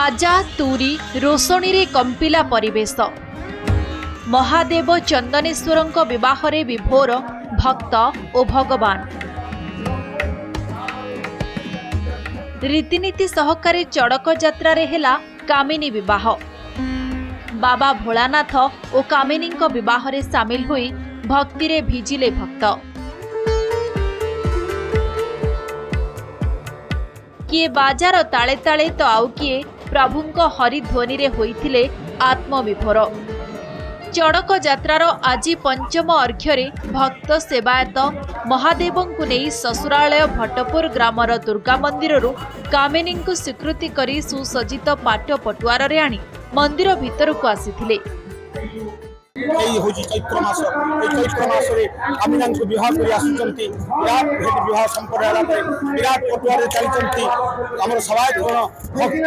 बाजा तुरी रोषणी रे कंपिला परिवेश महादेव चंदनेश्वरंक विवाहरे विभोर भक्त और भगवान रीतिनीति सहकारी चड़क यात्रा रे हेला कामिनी विवाह। बाबा भोलानाथ और कामिनी विवाह रे सामिल हुई भक्ति रे भिजिले भक्त। किए बाजार ताले ताले तो आउ किए प्रभुंक हरिध्वनि रे होइथिले आत्मविभोर। चड़क यात्रार आज पंचम अर्घ्य भक्त सेवायत महादेवंकु नहीं ससुरालय भट्टपुर ग्रामर दुर्गा मंदिररु कामिनी को स्वीकृति करी सुसज्जित पाट पटुआर रे आनी मंदिर भितर को आसीथिले। चैत्र मास रे कामिना को विवाह करी आसुचंती विराट भेट विवाह संपन्न होला विराट पटुआरे चलचंती हमर सवायत गण भक्त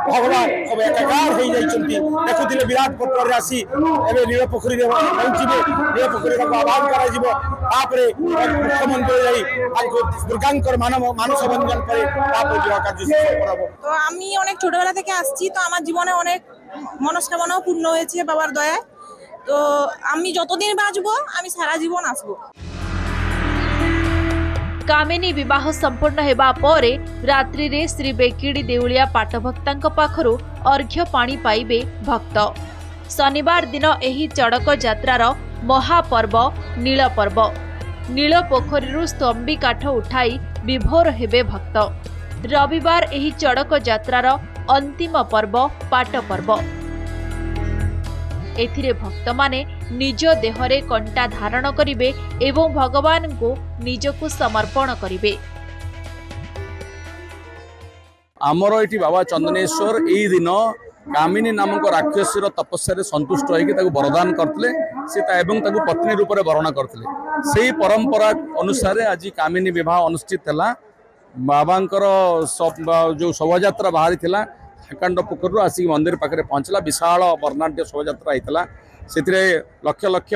भगवान सब एकाकार हो जाइचंती देखुथिले विराट पटुआरे आसी एबे नील पोखरी रे पहुंचीबे नील पोखरी रे आवाज करा जिवो तापरे मुख्यमंत्री जाई आको दुर्गांकर मानस बंधन करे तापरे विवाह कार्य शुरू करब। तो आमी अनेक ছোটবেলা থেকে আসছি তো আমার জীবনে অনেক মনস্কামনাও পূর্ণ হয়েছে বাবার দয়ায়। तो आमी যতদিন বাঁচবো আমি সারা জীবন আসবো। कामिनी विवाह संपूर्ण हेबा परे रात्रि रे श्री बेकिड़ी देउलिया पाटभक्तांक पाखरु अर्घ्य पानी पाइबे भक्त। शनिवार दिन एही चड़क यात्रार महापर्व नील पर्व। नील पोखरीरु स्तंभी काठ उठाई विभोर हेबे भक्त। रविवार एही चड़क यात्रार अंतिम पर्व पाट पर्व। एथिरे भक्त माने निज देहरे कंटा धारण करिवे एवं भगवान को निजको समर्पण करिवे। आमर एठी बाबा चंदनेश्वर एई दिन कामिनी नामक राक्षसीर तपस्या संतुष्ट होकर वरदान करते एवं पत्नी रूप में वर्ण करते से परंपरा अनुसार आज कामिनी विवाह अनुष्ठित है। बाबांकर जो शोभायात्रा बाहरी थिला हाकांड पोखर आसिक मंदिर पाखे पहुंचला विशाल वर्णाढ्य शोभायात्रा होता से लक्ष लक्ष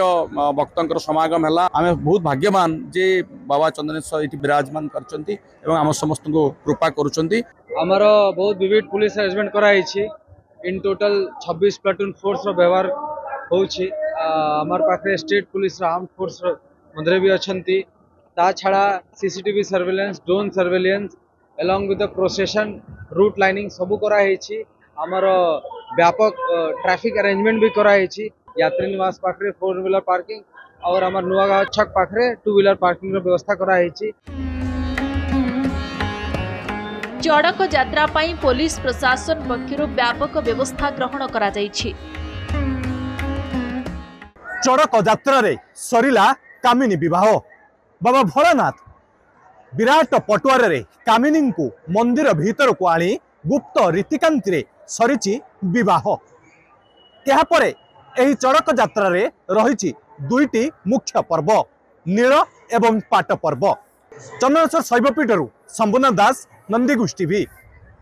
भक्तर समागम है। आम बहुत भाग्यवान जे बाबा चंदनेश्वर ये विराजमान करछंती एवं आम समस्त को कृपा करुछंती। आमर बहुत विविध पुलिस अरेंजमेंट कराई इन टोटल 26 प्लाटून फोर्स व्यवहार होउछि। आमर पाखे स्टेट पुलिस आर्म फोर्स मंदिर भी अच्छी ता छाड़ा CCTV surveillance drone surveillance along with the procession route lining सबू कराई। आमर व्यापक ट्रैफिक अरेंजमेंट भी कराई। यात्री निवास पाखे 4 व्हीलर पार्किंग और आमर नुआगांव छक पाखे 2 व्हीलर पार्किंग व्यवस्था कराई। चड़क यात्रा पाई पुलिस प्रशासन पक्षरु व्यापक व्यवस्था ग्रहण करा जायछि। चड़क यात्रा रे सरिला कामिनी विवाह। बाबा भोलानाथ विराट पटुआर रे कामिनी को मंदिर भीतर को आनी गुप्त रीतिकांति रे सरिछि विवाह। यहाँ परे एही चड़क यात्रा रे रहिछि दुईटी मुख्य पर्व नील एवं पाट पर्व। चंदनेश्वर शैवपीठरू संपूर्ण दास नंदीगुष्टी भी।